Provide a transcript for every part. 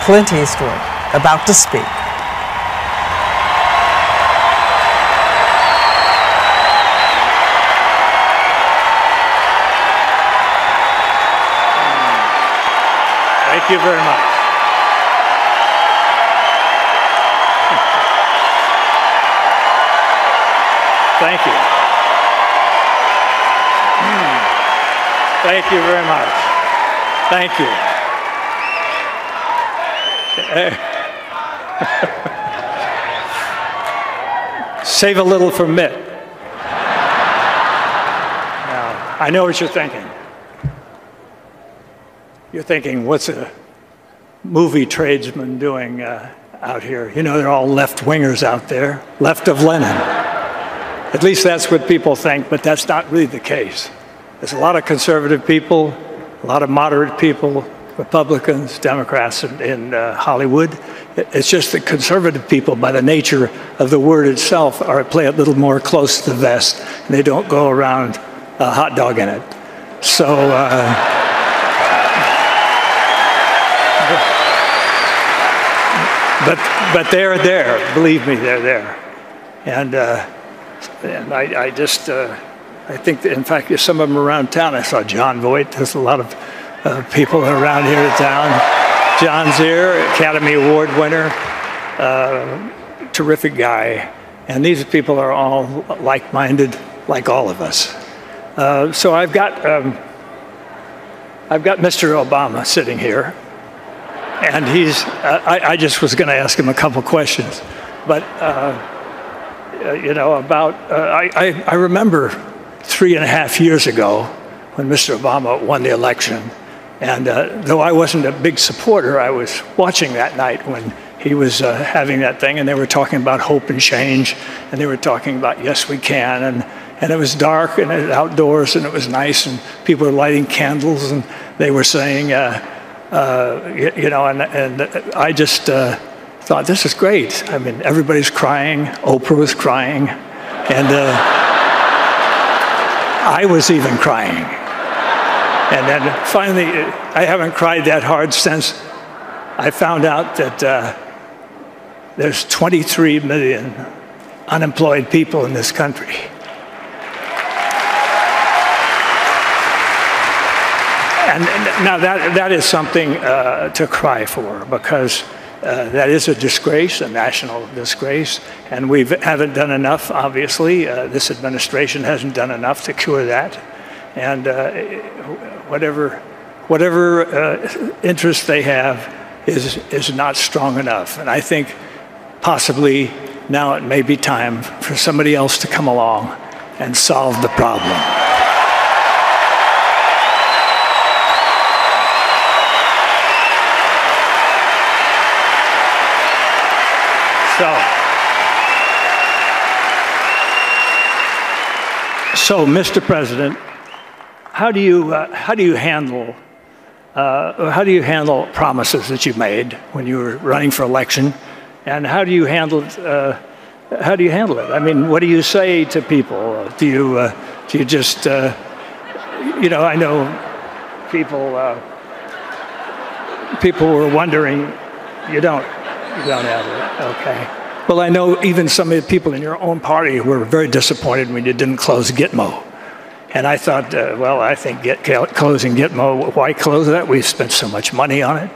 Clint Eastwood, about to speak. Thank you very much. Thank you. Thank you very much. Thank you. Save a little for Mitt. Now, I know what you're thinking. You're thinking, what's a movie tradesman doing out here? You know, they're all left-wingers out there, left of Lenin. At least that's what people think, but that's not really the case. There's a lot of conservative people, a lot of moderate people, Republicans, Democrats in Hollywood. It's just that conservative people, by the nature of the word itself, play a little more close to the vest, and they don't go around hot dogging it. So. But they're there. Believe me, they're there, and I just I think that, in fact, there's some of them around town. I saw John Voight. There's a lot of people around here in town. John's here, Academy Award winner, terrific guy, and these people are all like-minded, like all of us. So I've got Mr. Obama sitting here. And he's, I just was going to ask him a couple questions. But, you know, I remember 3.5 years ago when Mr. Obama won the election. And though I wasn't a big supporter, I was watching that night when he was having that thing. And they were talking about hope and change. And they were talking about, yes, we can. And it was dark and it was outdoors and it was nice. And people were lighting candles and they were saying, you know, and I just thought, this is great. I mean, everybody's crying. Oprah was crying. And I was even crying. And then finally, I haven't cried that hard since I found out that there's 23 million unemployed people in this country. And now that is something to cry for, because that is a disgrace, a national disgrace, and we haven't done enough, obviously. This administration hasn't done enough to cure that. And whatever interest they have is not strong enough. And I think possibly now it may be time for somebody else to come along and solve the problem. So, Mr. President, how do you handle promises that you made when you were running for election, and how do you handle it? I mean, what do you say to people? Do you just you know? I know people were wondering. You don't have it, okay? Well, I know even some of the people in your own party were very disappointed when you didn't close Gitmo. And I thought, well, I think closing Gitmo, why close that? We've spent so much money on it.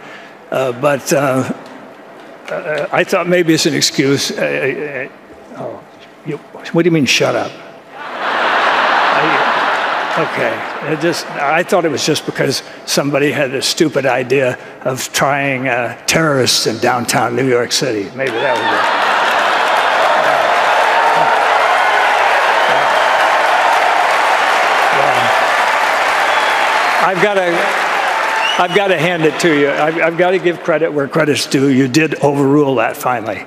But I thought maybe it's an excuse. What do you mean, shut up? Okay. I thought it was just because somebody had a stupid idea of trying terrorists in downtown New York City. Maybe that was it. I've got to hand it to you. I've got to give credit where credit's due. You did overrule that finally,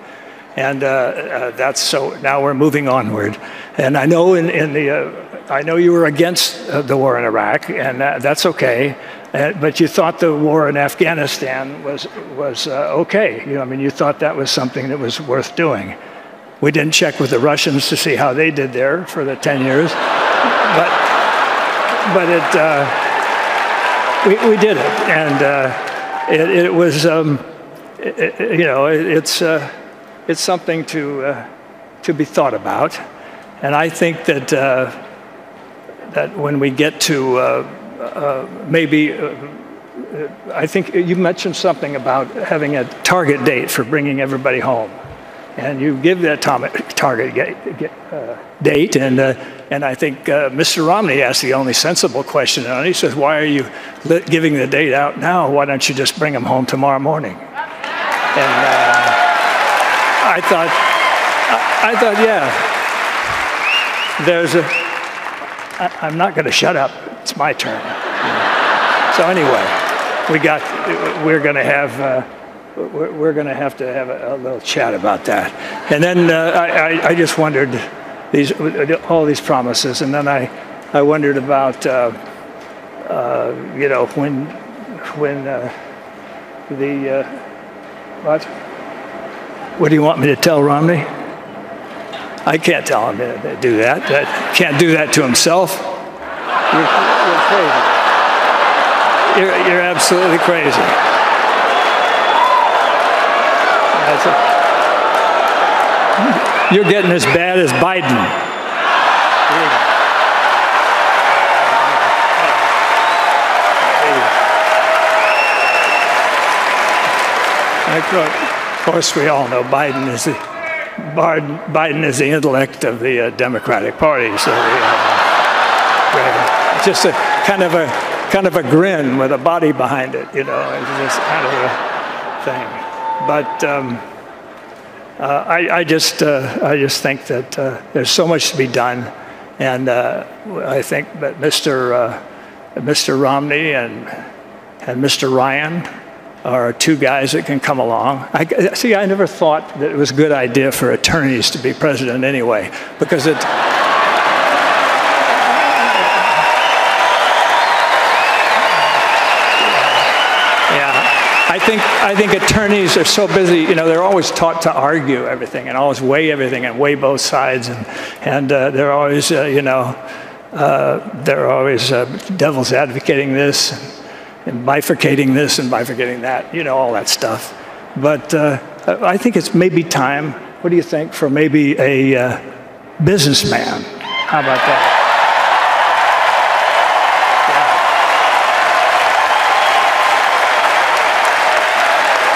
and that's so. Now we're moving onward. And I know I know you were against the war in Iraq, and that's okay. But you thought the war in Afghanistan was okay. You know, I mean, you thought that was something that was worth doing. We didn't check with the Russians to see how they did there for the 10 years, but we did it, and it was it's something to be thought about, and I think that that when we get to I think you mentioned something about having a target date for bringing everybody home, and you give that target date, and I think Mr. Romney asked the only sensible question, and he says, "Why are you giving the date out now? Why don't you just bring them home tomorrow morning?" And I thought, yeah, I'm not going to shut up. It's my turn. So anyway, we're going to have to have a little chat about that. And then I just wondered all these promises, and then I wondered about what do you want me to tell Romney? I can't tell him to do that. Can't do that to himself. You're crazy. You're absolutely crazy. You're getting as bad as Biden. Of course, we all know Biden is the intellect of the Democratic Party. So just a kind of a grin with a body behind it, It's just kind of a thing. But I just think that there's so much to be done, and I think that Mr. Romney and Mr. Ryan are two guys that can come along. I never thought that it was a good idea for attorneys to be president anyway, because it. I think attorneys are so busy. They're always taught to argue everything and always weigh everything and weigh both sides, and they're always devil's advocating this and bifurcating this and bifurcating that. All that stuff. But I think it's maybe time. What do you think for maybe a businessman? How about that?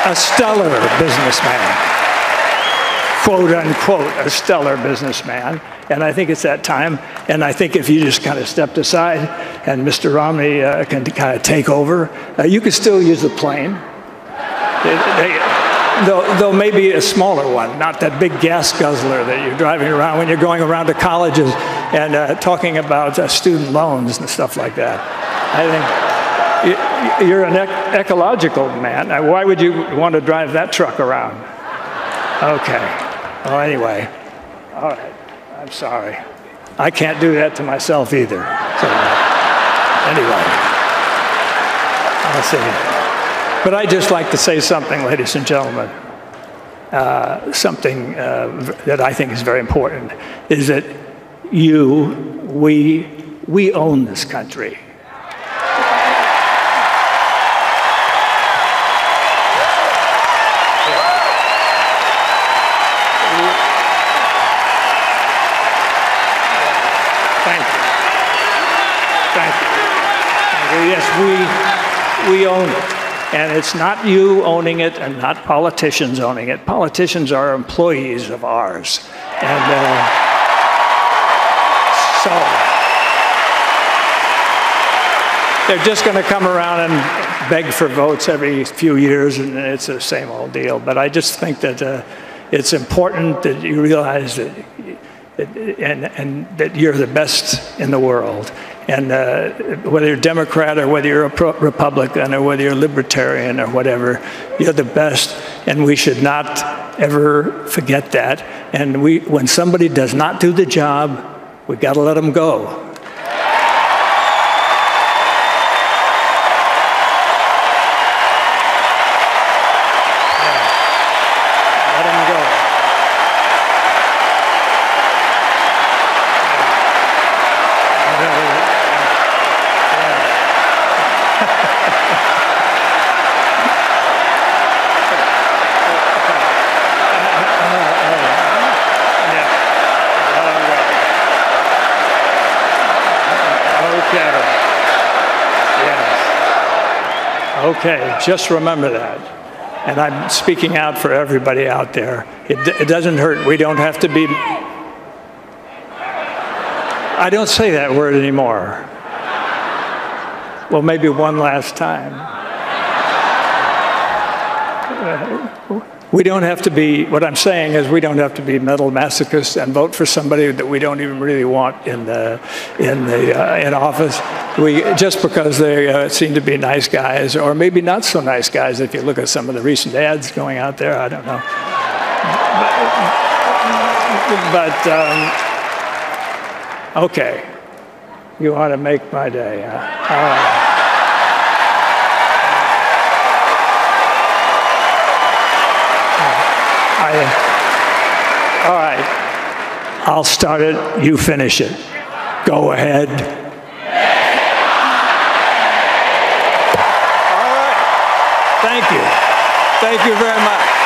A stellar businessman, quote unquote, a stellar businessman. And I think it's that time. And I think if you just kind of stepped aside and Mr. Romney can kind of take over, you could still use the plane. Though maybe a smaller one, not that big gas guzzler that you're driving around when you're going around to colleges and talking about student loans and stuff like that. I think you're an ecological man. Why would you want to drive that truck around? Okay. Well, anyway. All right. I'm sorry. I can't do that to myself either. So, anyway. I'll see. But I'd just like to say something, ladies and gentlemen. Something that I think is very important is that we own this country. Yes, we own it. And it's not you owning it and not politicians owning it. Politicians are employees of ours. And so they're just going to come around and beg for votes every few years, and it's the same old deal. But I just think that it's important that you realize that and that you're the best in the world. And whether you're Democrat or whether you're a Republican or whether you're libertarian or whatever, you're the best, and we should not ever forget that. And when somebody does not do the job, we've got to let them go. Okay, just remember that. And I'm speaking out for everybody out there. It doesn't hurt. We don't have to be... I don't say that word anymore. Well, maybe one last time. We don't have to be, what I'm saying is we don't have to be mental masochists and vote for somebody that we don't even really want in office. Just because they seem to be nice guys, or maybe not so nice guys if you look at some of the recent ads going out there, I don't know. Okay, you want to make my day, huh? All right. All right, I'll start it, you finish it. Go ahead. All right, thank you very much.